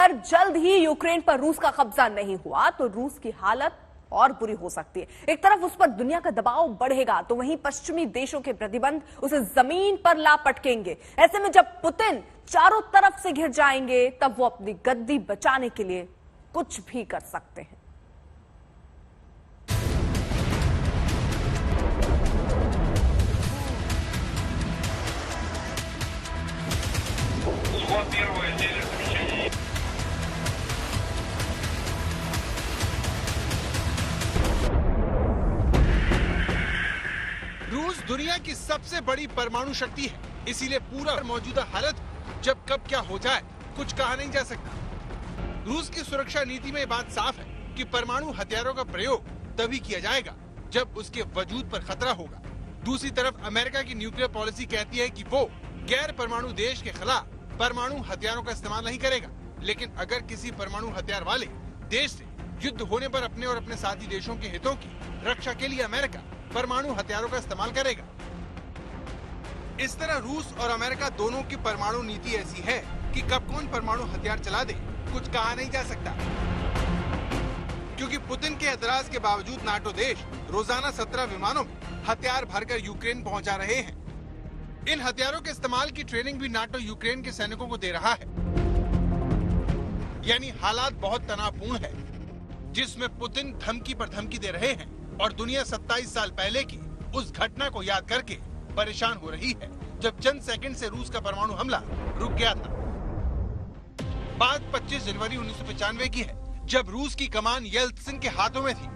अगर जल्द ही यूक्रेन पर रूस का कब्जा नहीं हुआ तो रूस की हालत और बुरी हो सकती है। एक तरफ उस पर दुनिया का दबाव बढ़ेगा तो वहीं पश्चिमी देशों के प्रतिबंध उसे जमीन पर ला पटकेंगे। ऐसे में जब पुतिन चारों तरफ से घिर जाएंगे तब वो अपनी गद्दी बचाने के लिए कुछ भी कर सकते हैं। रूस दुनिया की सबसे बड़ी परमाणु शक्ति है, इसीलिए पूरा मौजूदा हालत जब कब क्या हो जाए कुछ कहा नहीं जा सकता। रूस की सुरक्षा नीति में ये बात साफ है कि परमाणु हथियारों का प्रयोग तभी किया जाएगा जब उसके वजूद पर खतरा होगा। दूसरी तरफ अमेरिका की न्यूक्लियर पॉलिसी कहती है कि वो गैर परमाणु देश के खिलाफ परमाणु हथियारों का इस्तेमाल नहीं करेगा, लेकिन अगर किसी परमाणु हथियार वाले देश से युद्ध होने पर अपने और अपने साथी देशों के हितों की रक्षा के लिए अमेरिका परमाणु हथियारों का इस्तेमाल करेगा। इस तरह रूस और अमेरिका दोनों की परमाणु नीति ऐसी है कि कब कौन परमाणु हथियार चला दे कुछ कहा नहीं जा सकता, क्योंकि पुतिन के एतराज के बावजूद नाटो देश रोजाना 17 विमानों में हथियार भरकर यूक्रेन पहुंचा रहे हैं। इन हथियारों के इस्तेमाल की ट्रेनिंग भी नाटो यूक्रेन के सैनिकों को दे रहा है। यानी हालात बहुत तनावपूर्ण है, जिसमें पुतिन धमकी पर धमकी दे रहे हैं और दुनिया 27 साल पहले की उस घटना को याद करके परेशान हो रही है जब चंद सेकंड से रूस का परमाणु हमला रुक गया था। बात 25 जनवरी 1995 की है, जब रूस की कमान येल्त्सिन के हाथों में थी।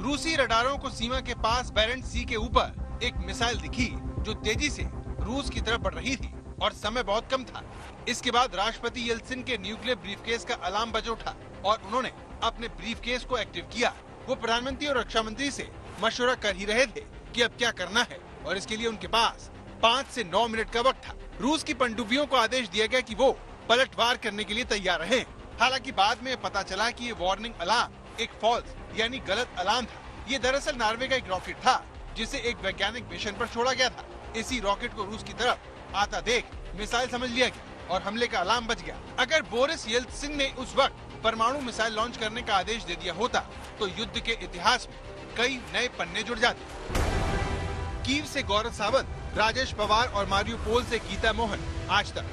रूसी रडारों को सीमा के पास बैरेंट सी के ऊपर एक मिसाइल दिखी जो तेजी से रूस की तरफ बढ़ रही थी और समय बहुत कम था। इसके बाद राष्ट्रपति येल्त्सिन के न्यूक्लियर ब्रीफकेस का अलार्म बज उठा और उन्होंने अपने ब्रीफकेस को एक्टिव किया। वो प्रधानमंत्री और रक्षा मंत्री से मशवरा कर ही रहे थे कि अब क्या करना है और इसके लिए उनके पास 5 से 9 मिनट का वक्त था। रूस की पनडुब्बियों को आदेश दिया गया कि वो पलटवार करने के लिए तैयार रहें। हालांकि बाद में पता चला कि ये वार्निंग अलार्म एक फॉल्स यानी गलत अलार्म था। ये दरअसल नॉर्वे का एक रॉकेट था जिसे एक वैज्ञानिक मिशन पर छोड़ा गया था। इसी रॉकेट को रूस की तरफ आता देख मिसाइल समझ लिया गया और हमले का अलार्म बज गया। अगर बोरिस येल्त्सिन ने उस वक्त परमाणु मिसाइल लॉन्च करने का आदेश दे दिया होता तो युद्ध के इतिहास में कई नए पन्ने जुड़ जाते। कीव से गौरव सावंत, राजेश पवार और मारियोपोल से गीता मोहन, आज तक।